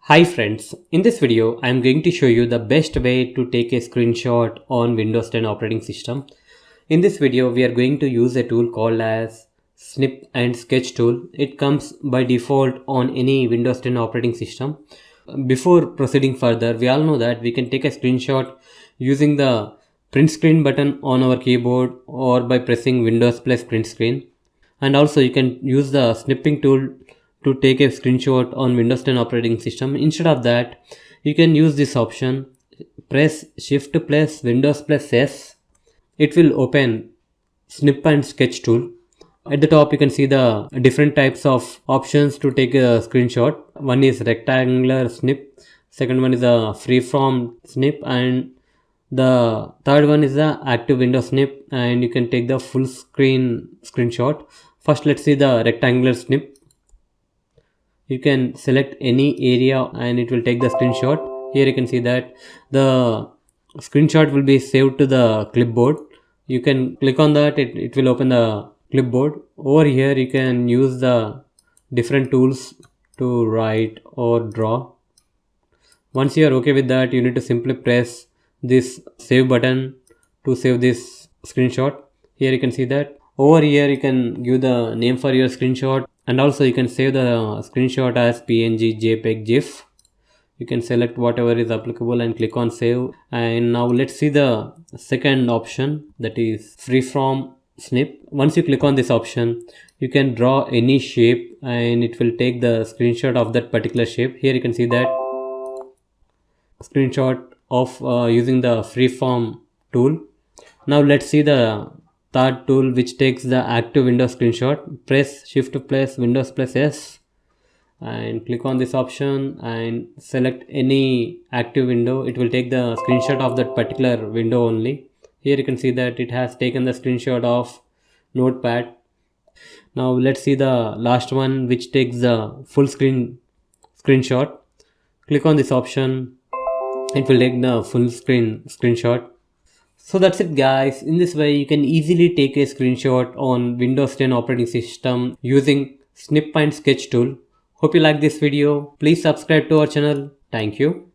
Hi friends, in this video I am going to show you the best way to take a screenshot on Windows 10 operating system. In this video we are going to use a tool called as Snip and Sketch tool. It comes by default on any Windows 10 operating system. Before proceeding further, we all know that we can take a screenshot using the print screen button on our keyboard or by pressing Windows plus print screen. And also you can use the snipping tool to take a screenshot on Windows 10 operating system. Instead of that, you can use this option, press shift plus Windows plus S. It will open snip and sketch tool. At the top you can see the different types of options to take a screenshot. One is rectangular snip, second one is a freeform snip, and the third one is the active window snip, and you can take the full screen screenshot. First let's see the rectangular snip. You can select any area and it will take the screenshot. Here you can see that the screenshot will be saved to the clipboard. You can click on that, it will open the clipboard. Over here you can use the different tools to write or draw. Once you are okay with that, you need to simply press this save button to save this screenshot. Here you can see that. Over here you can give the name for your screenshot, and also you can save the screenshot as PNG, JPEG, GIF. You can select whatever is applicable and click on save. And now let's see the second option, that is freeform snip. Once you click on this option, you can draw any shape and it will take the screenshot of that particular shape. Here you can see that screenshot of using the freeform tool. Now let's see the third tool, which takes the active window screenshot. Press shift plus Windows plus S and click on this option and select any active window. It will take the screenshot of that particular window only. Here you can see that it has taken the screenshot of notepad. Now let's see the last one, which takes the full screen screenshot. Click on this option, it will take the full screen screenshot. So that's it guys. In this way you can easily take a screenshot on Windows 10 operating system using Snip and Sketch tool. Hope you like this video. Please subscribe to our channel. Thank you.